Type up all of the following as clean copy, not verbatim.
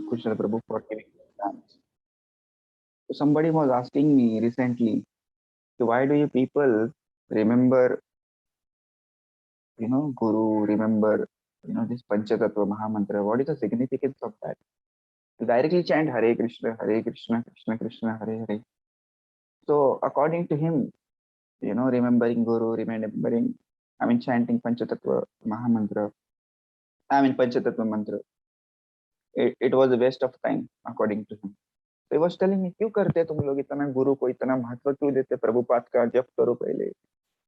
Krishna Prabhu for giving me chance. So somebody was asking me recently, so why do you people remember, Guru, remember, this Panchatattva Mahamantra? What is the significance of that? To directly chant Hare Krishna, Krishna Krishna, Hare Hare. So according to him, remembering Guru, chanting Panchatattva Mahamantra, Panchatattva Mantra, it was a waste of time, according to him. So he was telling me, क्यों करते तुम लोग इतना गुरु को इतना महत्व क्यों देते? प्रभुपाद का जप करो पहले,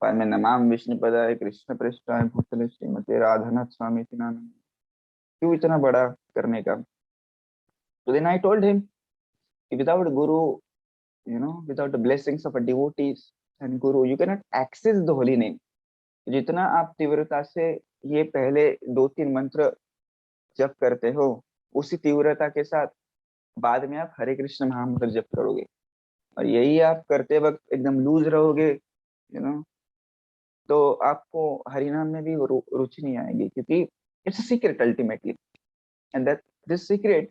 बाद में नमाम विष्णुपदाय कृष्ण पृष्ठाय भूतले श्रीमते राधानाथ स्वामी नाम, क्यों इतना बड़ा करने का? So then I told him, without Guru, without the blessings of a devotees and Guru, you cannot access the holy name. जितना आप तीव्रता से ये पहले 2-3 मंत्र जप करते हो, उसी तीव्रता के साथ बाद में आप हरे कृष्ण महामंत्र जप करोगे, और यही आप करते वक्त एकदम लूज रहोगे, तो आपको हरिनाम में भी रुचि नहीं आएगी, क्योंकि it's a secret ultimately, and that this secret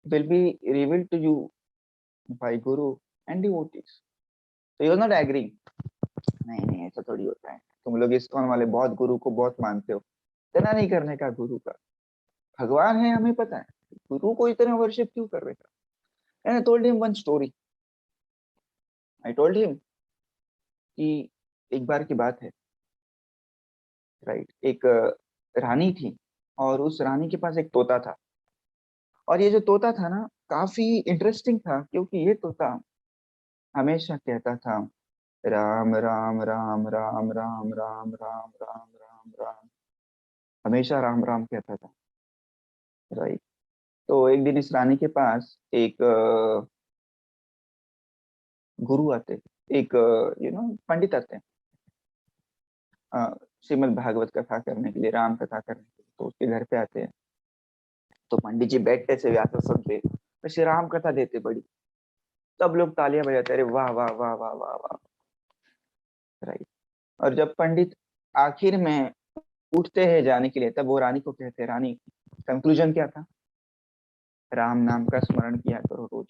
will be revealed to you by guru and devotees. तो यू आर नॉट एग्रीइंग, नहीं ऐसा थोड़ी होता है, तुम लोग इस्कॉन वाले बहुत गुरु को बहुत मानते हो. इतना नहीं करने का गुरु का, भगवान है हमें पता है, गुरु को इतना वर्शिप क्यों कर रहे था? And I told him one story. I told him कि एक बार की बात है, राइट, एक रानी थी और उस रानी के पास एक तोता था, और ये जो तोता था ना काफी इंटरेस्टिंग था, क्योंकि ये तोता हमेशा कहता था राम राम राम राम राम राम राम राम राम राम, हमेशा राम राम कहता था, राइट. तो एक दिन इस रानी के पास एक गुरु आते, एक पंडित आते हैं श्रीमद् भागवत कथा करने के लिए, राम कथा करने के लिए. तो उसके घर पे आते हैं, तो पंडित जी बैठते से व्यासन पे श्री राम कथा देते बड़ी, सब लोग तालियां बजाते, अरे वाह वाह वाह वाह वाह वाह, राइट. और जब पंडित आखिर में उठते हैं जाने के लिए, तब वो रानी को कहते हैं, रानी कंक्लूजन क्या था? राम नाम का स्मरण किया करो रोज,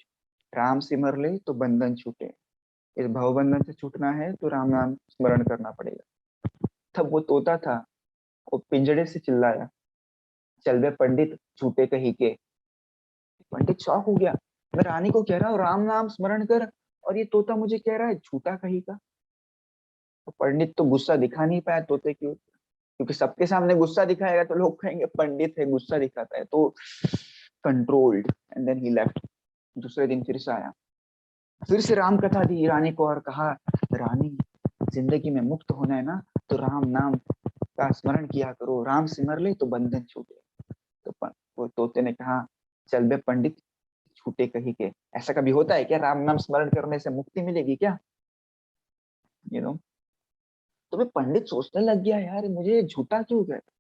राम सिमर ले तो बंधन छूटे, इस भवबंधन से छूटना है तो राम नाम स्मरण करना पड़ेगा. तब वो तोता था, वो पिंजड़े से चिल्लाया, चल बे पंडित झूठे कहीं के. पंडित शॉक हो गया, मैं रानी को कह रहा हूँ राम नाम स्मरण कर, और ये तोता मुझे कह रहा है झूठा कहीं का. तो पंडित तो गुस्सा दिखा नहीं पाया तोते की, क्योंकि सबके सामने गुस्सा दिखाएगा तो लोग कहेंगे पंडित है गुस्सा दिखाता है, तो controlled, and then he left. दूसरे दिन फिर से आया, फिर से राम कथा दी रानी को, और कहा रानी जिंदगी में मुक्त होना है ना, तो राम नाम का स्मरण किया करो, राम सिमर ले तो बंधन छूटे. तो वो तोते ने कहा, चल बे पंडित छूटे कहीं के, ऐसा कभी होता है क्या? राम नाम स्मरण करने से मुक्ति मिलेगी क्या? तो मैं पंडित सोचने लग गया, यार मुझे झूठा क्यों कहता?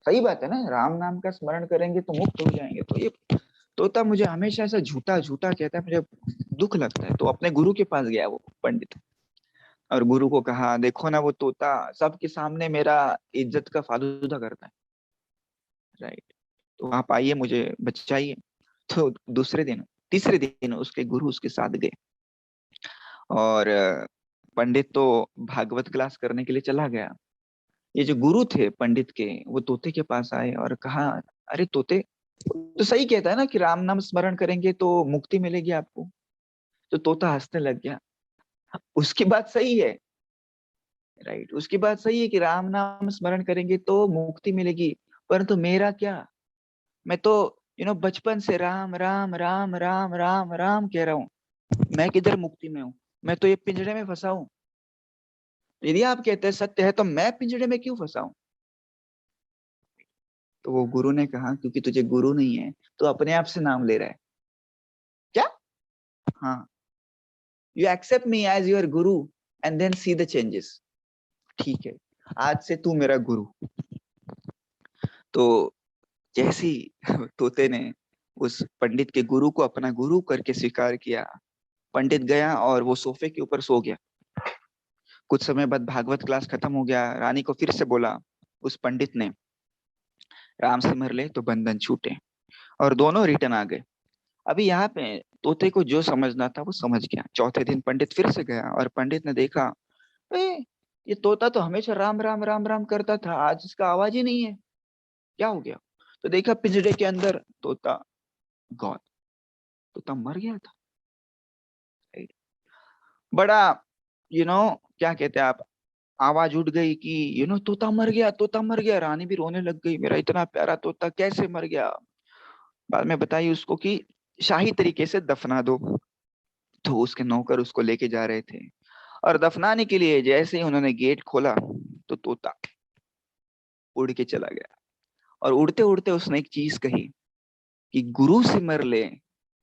सही बात है ना, राम नाम का स्मरण करेंगे तो मुक्त हो जाएंगे. तो ये तोता मुझे हमेशा ऐसा झूठा झूठा कहता है, मुझे दुख लगता है. तो अपने गुरु के पास गया वो पंडित, और गुरु को कहा, देखो ना वो तोता सबके सामने मेरा इज्जत का फालूदा करता है, राइट, तो आप आइए मुझे बचाइए. तो तीसरे दिन उसके गुरु उसके साथ गए, और पंडित तो भागवत क्लास करने के लिए चला गया. ये जो गुरु थे पंडित के, वो तोते के पास आए और कहा, अरे तोते, तो सही कहता है ना कि राम नाम स्मरण करेंगे तो मुक्ति मिलेगी आपको. तो तोता हंसने लग गया, उसकी बात सही है, राइट, उसकी बात सही है कि राम नाम स्मरण करेंगे तो मुक्ति मिलेगी, परंतु मेरा क्या? मैं तो बचपन से राम राम राम राम राम राम कह रहा हूँ, मैं किधर मुक्ति में हूँ? मैं तो ये पिंजड़े में फंसा हूँ. यदि आप कहते हैं सत्य है, तो मैं पिंजड़े में क्यों फंसा हूँ? तो वो गुरु ने कहा, क्योंकि तुझे गुरु नहीं है, तो अपने आप से नाम ले रहा है. क्या? हाँ, you accept me as your guru and then see the changes. ठीक है, आज से तू मेरा गुरु. तो जैसी तोते ने उस पंडित के गुरु को अपना गुरु करके स्वीकार किया, पंडित गया और वो सोफे के ऊपर सो गया. कुछ समय बाद भागवत क्लास खत्म हो गया. रानी को फिर से बोला उस पंडित ने, राम सिमर ले तो बंधन छूटे. और दोनों रिटर्न आ गए। अभी यहाँ पे तोते को जो समझना था वो समझ गया। चौथे दिन पंडित फिर से गया और पंडित ने देखा, ए, ये तोता तो हमेशा राम राम राम राम करता था, आज इसका आवाज ही नहीं है, क्या हो गया? तो देखा पिंजरे के अंदर तोता गॉन, तोता मर गया था। Right? बड़ा क्या कहते हैं आप, आवाज उठ गई कि तोता मर गया, तोता मर गया। रानी भी रोने लग गई, मेरा इतना प्यारा तोता कैसे मर गया। बाद में बताई उसको कि शाही तरीके से दफना दो। तो उसके नौकर उसको लेके जा रहे थे, और दफनाने के लिए जैसे ही उन्होंने गेट खोला तो तोता उड़ के चला गया। और उड़ते उड़ते उसने एक चीज कही कि गुरु सिमर ले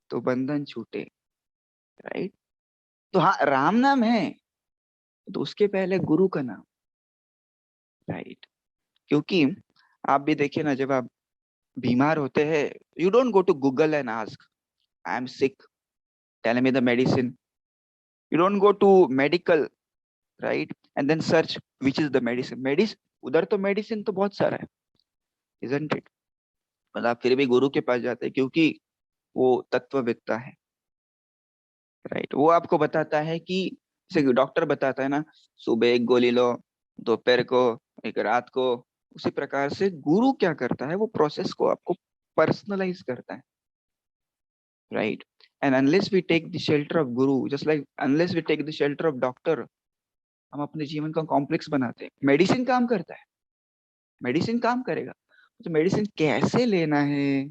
तो बंधन छूटे। राइट? तो हाँ, राम नाम है तो उसके पहले गुरु का नाम। राइट? क्योंकि आप भी देखिए ना, जब आप बीमार होते हैं, you don't go to Google and ask I am sick, tell me the medicine. You don't go to medical, right, and then search which is the medicine. Medicine उधर तो मेडिसिन तो बहुत सारा है, इजंट इट? मतलब आप फिर भी गुरु के पास जाते हैं क्योंकि वो तत्ववेत्ता है। राइट? वो आपको बताता है कि, जैसे डॉक्टर बताता है ना, सुबह एक गोली लो, दोपहर को, एक रात को। उसी प्रकार से गुरु क्या करता है, वो प्रोसेस को आपको पर्सनलाइज करता है। Right? And unless we take the shelter of guru, just like unless we take the shelter of doctor, हम अपने जीवन का कॉम्प्लेक्स बनाते हैं। मेडिसिन काम करता है, मेडिसिन काम करेगा, तो मेडिसिन कैसे लेना है,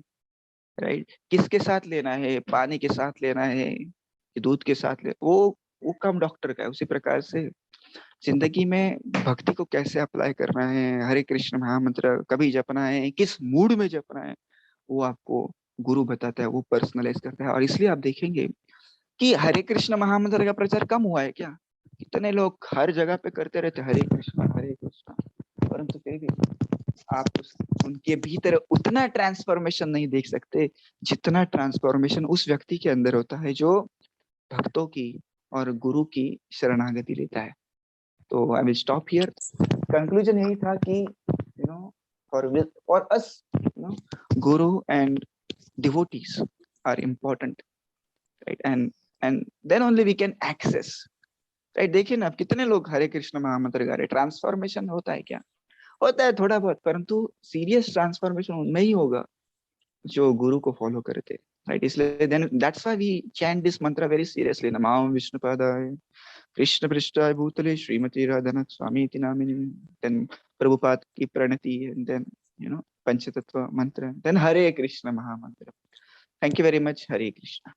राइट, किसके साथ लेना है, पानी के साथ लेना है कि दूध के साथ ले, वो काम डॉक्टर का है। उसी प्रकार से जिंदगी में भक्ति को कैसे अप्लाई करना है, हरे कृष्ण महामंत्र कभी जपना है, किस मूड में जपना है, वो आपको गुरु बताता है, वो पर्सनलाइज करता है। और इसलिए आप देखेंगे कि हरे कृष्ण महामंत्र का प्रचार कम हुआ है क्या? कितने लोग हर जगह पे करते रहते हरे कृष्णा हरे कृष्णा, परंतु फिर भी आप उनके भीतर उतना ट्रांसफॉर्मेशन नहीं देख सकते जितना ट्रांसफॉर्मेशन उस व्यक्ति के अंदर होता है जो भक्तों की और गुरु की शरणागति लेता है। तो I will stop here. Conclusion यही था कि for us guru and devotees are important, right, and then only we can access. Right? देखिए ना, आप कितने लोग हरे कृष्ण महामंत्र गा रहे, ट्रांसफॉर्मेशन होता है क्या? होता है थोड़ा बहुत, परंतु सीरियस ट्रांसफॉर्मेशन उनमें ही होगा जो गुरु को फॉलो करते। राइट? इसलिए then that's why we chant this mantra very seriously, नमामि विष्णुपादाय कृष्ण पृष्ठाय भूतले श्रीमती राधानाथ स्वामी इति नामिनी। देन प्रभुपाद की प्रणति, एंड देन पंचतत्व मंत्र, देन हरे कृष्ण महामंत्र। Thank you very much. Hare Krishna.